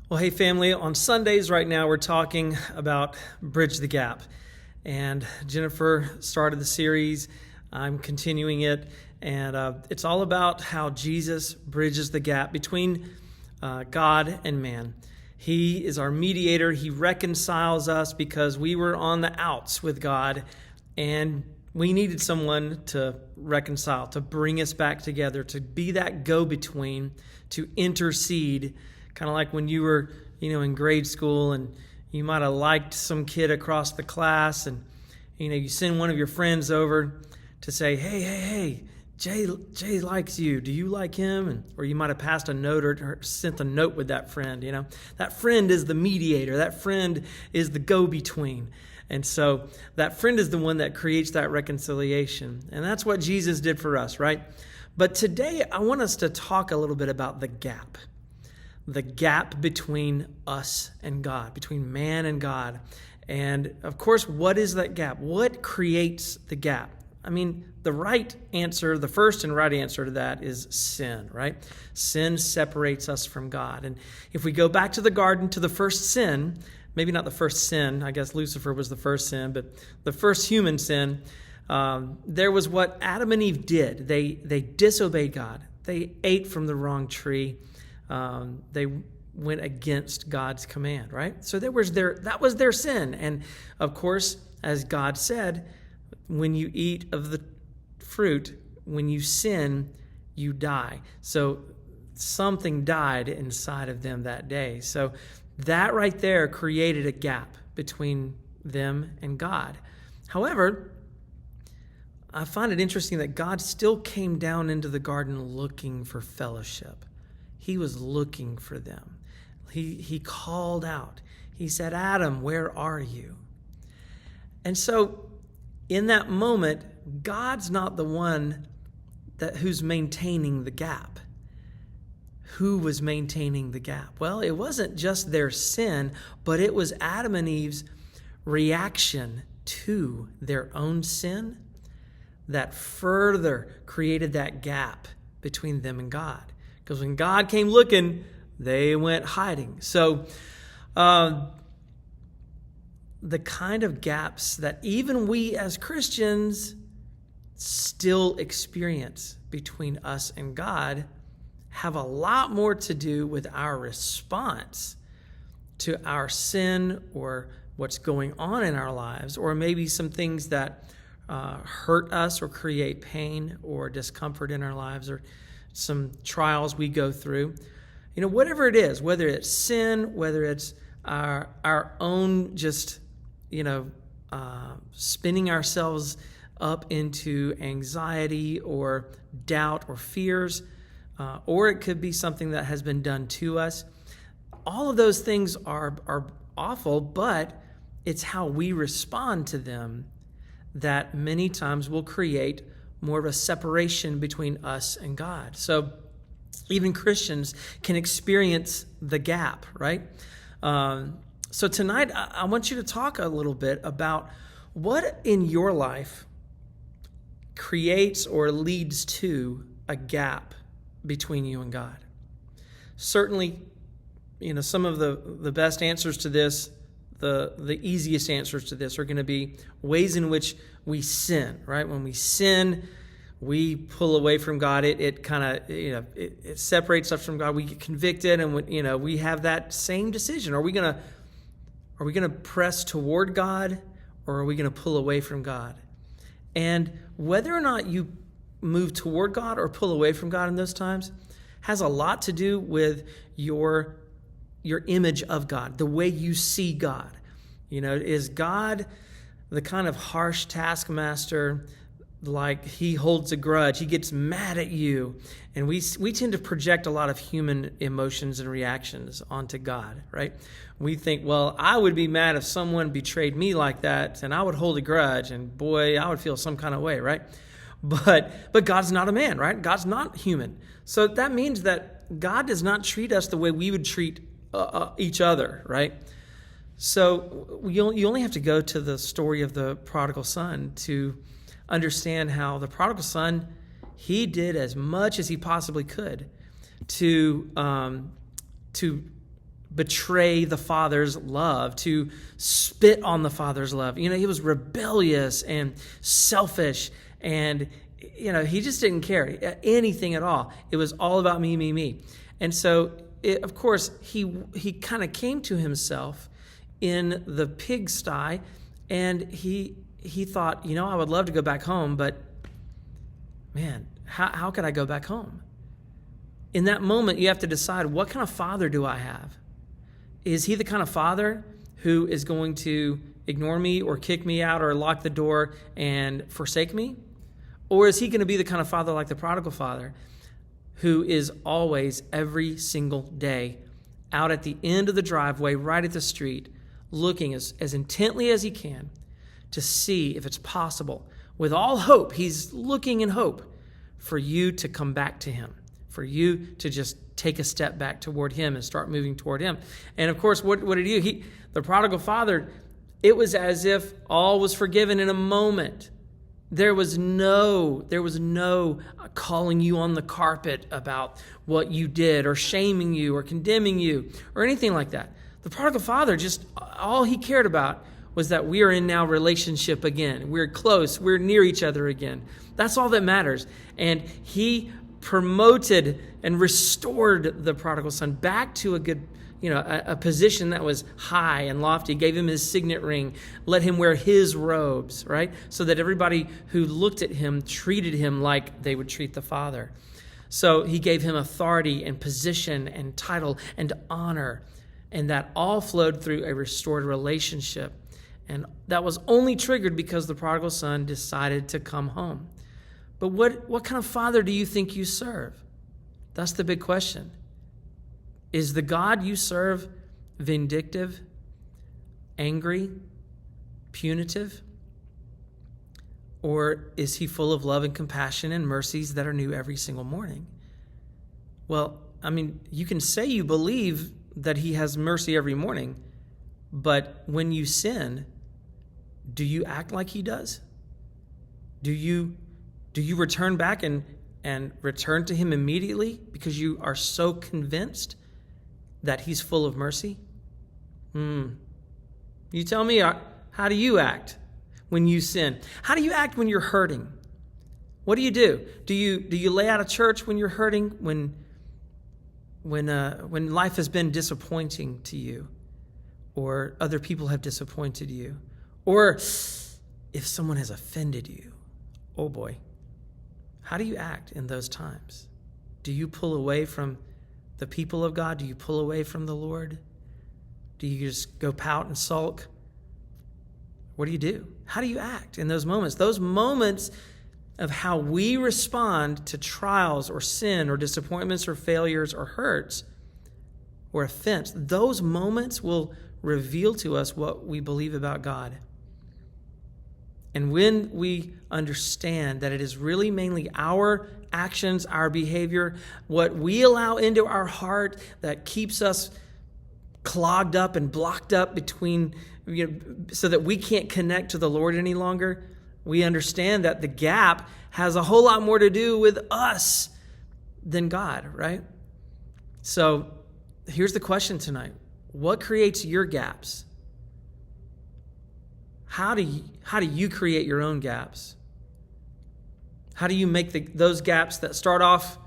Well, hey family, on Sundays right now we're talking about Bridge the Gap. And Jennifer started the series, I'm continuing it, and it's all about how Jesus bridges the gap between God and man. He is our mediator, he reconciles us because we were on the outs with God, and we needed someone to reconcile, to bring us back together, to be that go-between, to intercede. Kind of like when you were, in grade school and you might have liked some kid across the class and, you send one of your friends over to say, hey, Jay likes you. Do you like him? Or you might have passed a note or sent a note with that friend, That friend is the mediator. That friend is the go-between. And so that friend is the one that creates that reconciliation. And that's what Jesus did for us, right? But today I want us to talk a little bit about the gap. The gap between us and God, between man and God. And of course, what is that gap? What creates the gap? I mean, the first and right answer to that is sin, right? Sin separates us from God. And if we go back to the garden, to the first sin, maybe not the first sin, I guess Lucifer was the first sin, but the first human sin, there was what Adam and Eve did. They disobeyed God. They ate from the wrong tree. They went against God's command, right? So that was their sin. And of course, as God said, when you eat of the fruit, when you sin, you die. So something died inside of them that day. So that right there created a gap between them and God. However, I find it interesting that God still came down into the garden looking for fellowship. He was looking for them. He called out. He said, Adam, where are you? And so in that moment, God's not the one who's maintaining the gap. Who was maintaining the gap? Well, it wasn't just their sin, but it was Adam and Eve's reaction to their own sin that further created that gap between them and God. Because when God came looking, they went hiding. So the kind of gaps that even we as Christians still experience between us and God have a lot more to do with our response to our sin or what's going on in our lives, or maybe some things that hurt us or create pain or discomfort in our lives, or some trials we go through. Whatever it is, whether it's sin, whether it's our own just, spinning ourselves up into anxiety or doubt or fears, or it could be something that has been done to us. All of those things are awful, but it's how we respond to them that many times will create more of a separation between us and God. So even Christians can experience the gap, right? So tonight, I want you to talk a little bit about what in your life creates or leads to a gap between you and God. Certainly, some of the best answers to this, the easiest answers to this are going to be ways in which we sin, right? When we sin, we pull away from God. It kind of, it separates us from God. We get convicted, and we have that same decision. Are we going to press toward God, or are we going to pull away from God? And whether or not you move toward God or pull away from God in those times has a lot to do with your image of God, the way you see God. Is God the kind of harsh taskmaster, like he holds a grudge, he gets mad at you? And we tend to project a lot of human emotions and reactions onto God, right? We think, well, I would be mad if someone betrayed me like that, and I would hold a grudge, and boy, I would feel some kind of way, right? But God's not a man, right? God's not human. So that means that God does not treat us the way we would treat each other, right? So you only have to go to the story of the prodigal son to understand how the prodigal son, he did as much as he possibly could to betray the Father's love, to spit on the Father's love. He was rebellious and selfish, and he just didn't care anything at all. It was all about me, me, me. And so, of course, he kind of came to himself in the pigsty, and he thought, I would love to go back home, but man, how could I go back home? In that moment, you have to decide, what kind of father do I have? Is he the kind of father who is going to ignore me or kick me out or lock the door and forsake me? Or is he going to be the kind of father like the prodigal father, who is always, every single day, out at the end of the driveway, right at the street, looking as intently as he can to see if it's possible, with all hope, he's looking in hope for you to come back to him, for you to just take a step back toward him and start moving toward him. And of course, what did he do? The prodigal father, it was as if all was forgiven in a moment. There was no calling you on the carpet about what you did, or shaming you, or condemning you, or anything like that. The prodigal father, just all he cared about was that we are in now relationship again. We're close. We're near each other again. That's all that matters. And he promoted and restored the prodigal son back to a good, a position that was high and lofty. Gave him his signet ring, let him wear his robes, right? So that everybody who looked at him treated him like they would treat the Father. So he gave him authority and position and title and honor. And that all flowed through a restored relationship. And that was only triggered because the prodigal son decided to come home. But what kind of father do you think you serve? That's the big question. Is the God you serve vindictive, angry, punitive? Or is he full of love and compassion and mercies that are new every single morning? Well, you can say you believe that he has mercy every morning, but when you sin, do you act like he does? Do you return back and return to him immediately because you are so convinced that he's full of mercy? You tell me, how do you act when you sin? How do you act when you're hurting? What do you do? Do you lay out of church when you're hurting, when life has been disappointing to you, or other people have disappointed you, or if someone has offended you? Oh boy. How do you act in those times? Do you pull away from the people of God? Do you pull away from the Lord? Do you just go pout and sulk? What do you do? How do you act in those moments? Those moments of how we respond to trials or sin or disappointments or failures or hurts or offense, those moments will reveal to us what we believe about God. And when we understand that it is really mainly our actions, our behavior, what we allow into our heart that keeps us clogged up and blocked up between, so that we can't connect to the Lord any longer, we understand that the gap has a whole lot more to do with us than God, right? So here's the question tonight. What creates your gaps? How do you create your own gaps? How do you make those gaps that start off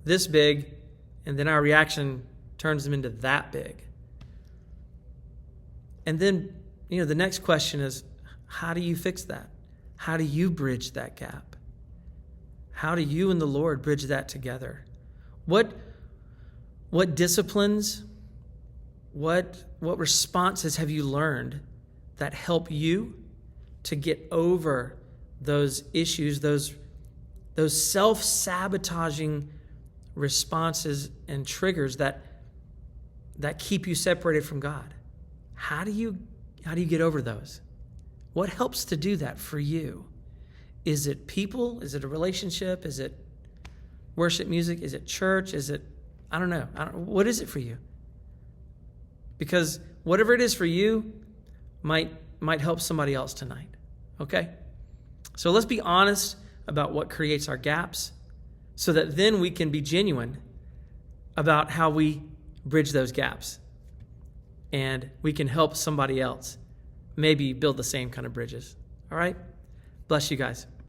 this big and then our reaction turns them into that big? And then, the next question is, how do you fix that? How do you bridge that gap? How do you and the Lord bridge that together? What disciplines, what responses have you learned that help you to get over those issues, those self-sabotaging responses and triggers that keep you separated from God? How do you get over those? What helps to do that for you? Is it people? Is it a relationship? Is it worship music? Is it church? Is it, I don't know. What is it for you? Because whatever it is for you might help somebody else tonight. Okay? So let's be honest about what creates our gaps so that then we can be genuine about how we bridge those gaps. and we can help somebody else maybe build the same kind of bridges. All right? Bless you guys.